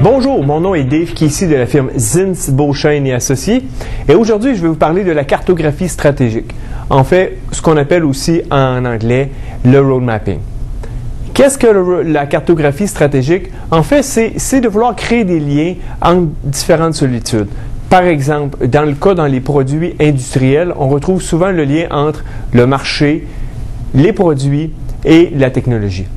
Bonjour, mon nom est Dave, qui est ici de la firme Zins, Beauchesne et Associés. Et aujourd'hui, je vais vous parler de la cartographie stratégique. En fait, ce qu'on appelle aussi en anglais le road mapping. Qu'est-ce que la cartographie stratégique? En fait, c'est de vouloir créer des liens entre différentes solitudes. Par exemple, dans les produits industriels, on retrouve souvent le lien entre le marché, les produits et la technologie.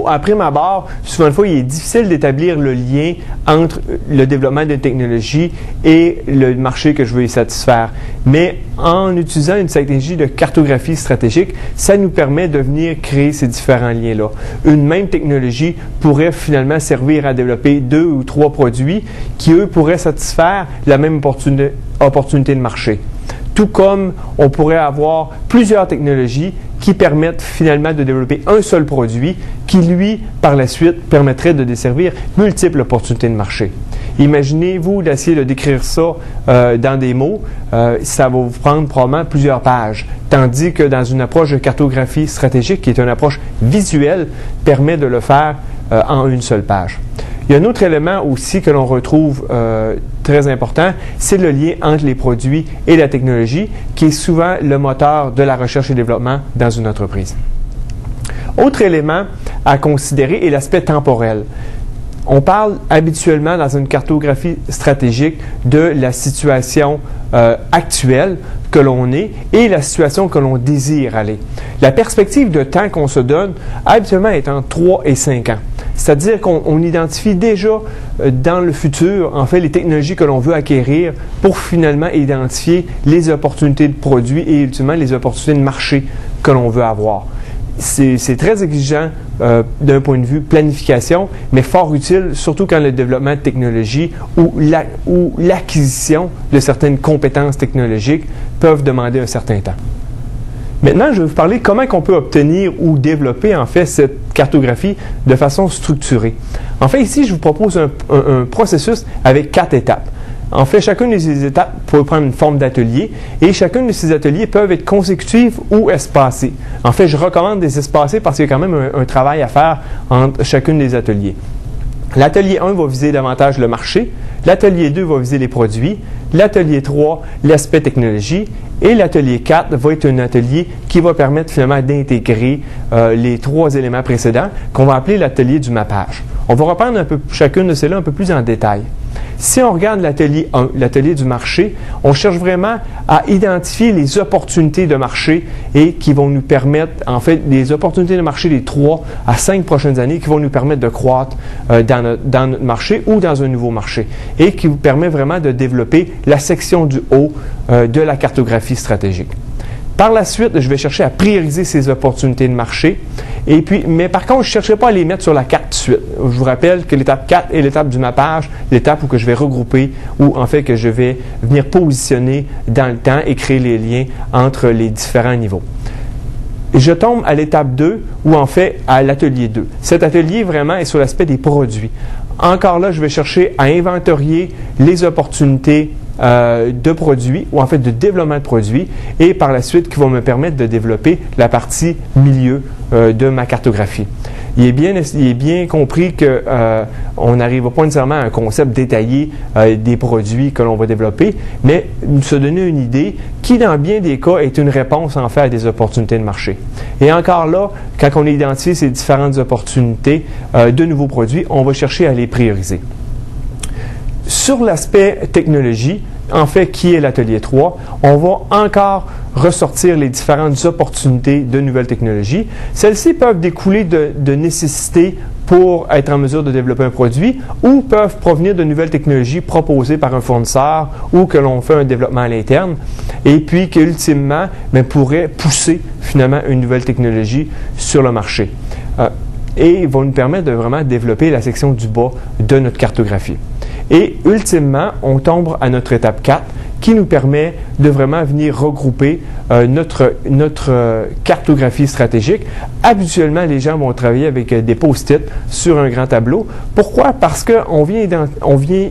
À prime abord, souvent il est difficile d'établir le lien entre le développement d'une technologie et le marché que je veux y satisfaire. Mais en utilisant une stratégie de cartographie stratégique, ça nous permet de venir créer ces différents liens-là. Une même technologie pourrait finalement servir à développer 2 ou 3 produits qui, eux, pourraient satisfaire la même opportunité de marché. Tout comme on pourrait avoir plusieurs technologies qui permettent finalement de développer un seul produit qui, lui, par la suite, permettrait de desservir multiples opportunités de marché. Imaginez-vous d'essayer de décrire ça dans des mots, ça va vous prendre probablement plusieurs pages, tandis que dans une approche de cartographie stratégique, qui est une approche visuelle, permet de le faire en une seule page. Il y a un autre élément aussi que l'on retrouve très important, c'est le lien entre les produits et la technologie, qui est souvent le moteur de la recherche et développement dans une entreprise. Autre élément à considérer est l'aspect temporel. On parle habituellement dans une cartographie stratégique de la situation actuelle que l'on est et la situation que l'on désire aller. La perspective de temps qu'on se donne habituellement est entre 3 et 5 ans. C'est-à-dire qu'on identifie déjà dans le futur, en fait, les technologies que l'on veut acquérir pour finalement identifier les opportunités de produits et ultimement les opportunités de marché que l'on veut avoir. C'est très exigeant d'un point de vue planification, mais fort utile, surtout quand le développement de technologies ou l'acquisition de certaines compétences technologiques peuvent demander un certain temps. Maintenant, je vais vous parler comment on peut obtenir ou développer en fait cette cartographie de façon structurée. En fait, ici, je vous propose un processus avec 4 étapes. En fait, chacune de ces étapes peut prendre une forme d'atelier et chacune de ces ateliers peuvent être consécutives ou espacées. En fait, je recommande des espacés parce qu'il y a quand même un travail à faire entre chacune des ateliers. L'atelier 1 va viser davantage le marché, l'atelier 2 va viser les produits, l'atelier 3, l'aspect technologie, et l'atelier 4 va être un atelier qui va permettre finalement d'intégrer les 3 éléments précédents qu'on va appeler l'atelier du mappage. On va reprendre chacune de celles-là un peu plus en détail. Si on regarde l'atelier 1, l'atelier du marché, on cherche vraiment à identifier les opportunités de marché et qui vont nous permettre, en fait, les opportunités de marché des 3 à 5 prochaines années qui vont nous permettre de croître dans notre marché ou dans un nouveau marché et qui vous permet vraiment de développer la section du haut de la cartographie stratégique. Par la suite, je vais chercher à prioriser ces opportunités de marché. Mais par contre, je ne chercherai pas à les mettre sur la carte tout de suite. Je vous rappelle que l'étape 4 est l'étape du mappage, l'étape où je vais regrouper, ou en fait que je vais venir positionner dans le temps et créer les liens entre les différents niveaux. Je tombe à l'étape 2, ou en fait à l'atelier 2. Cet atelier vraiment est sur l'aspect des produits. Encore là, je vais chercher à inventorier les opportunités de produits ou en fait de développement de produits et par la suite qui vont me permettre de développer la partie milieu de ma cartographie. Il est bien compris qu'on n'arrive pas nécessairement à un concept détaillé des produits que l'on va développer, mais se donner une idée qui, dans bien des cas, est une réponse en fait à des opportunités de marché. Et encore là, quand on identifie ces différentes opportunités de nouveaux produits, on va chercher à les prioriser. Sur l'aspect technologie, en fait, qui est l'atelier 3, on va encore ressortir les différentes opportunités de nouvelles technologies. Celles-ci peuvent découler de nécessités pour être en mesure de développer un produit ou peuvent provenir de nouvelles technologies proposées par un fournisseur ou que l'on fait un développement à l'interne et puis qu'ultimement pourraient pousser finalement une nouvelle technologie sur le marché. Et vont nous permettre de vraiment développer la section du bas de notre cartographie. Et ultimement, on tombe à notre étape 4, qui nous permet de vraiment venir regrouper notre cartographie stratégique. Habituellement, les gens vont travailler avec des post-it sur un grand tableau. Pourquoi? Parce qu'on vient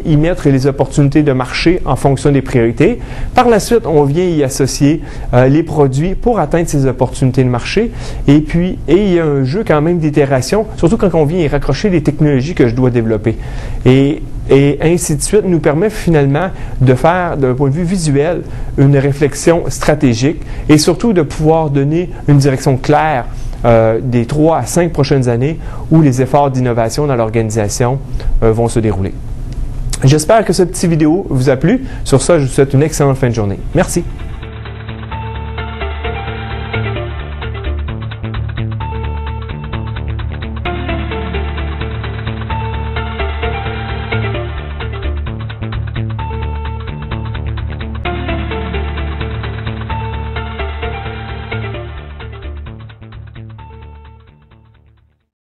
y mettre les opportunités de marché en fonction des priorités. Par la suite, on vient y associer les produits pour atteindre ces opportunités de marché. Et puis, il y a un jeu quand même d'itération, surtout quand on vient y raccrocher les technologies que je dois développer. Et ainsi de suite, nous permet finalement de faire, d'un point de vue visuel, une réflexion stratégique et surtout de pouvoir donner une direction claire des 3 à 5 prochaines années où les efforts d'innovation dans l'organisation vont se dérouler. J'espère que cette petite vidéo vous a plu. Sur ça, je vous souhaite une excellente fin de journée. Merci.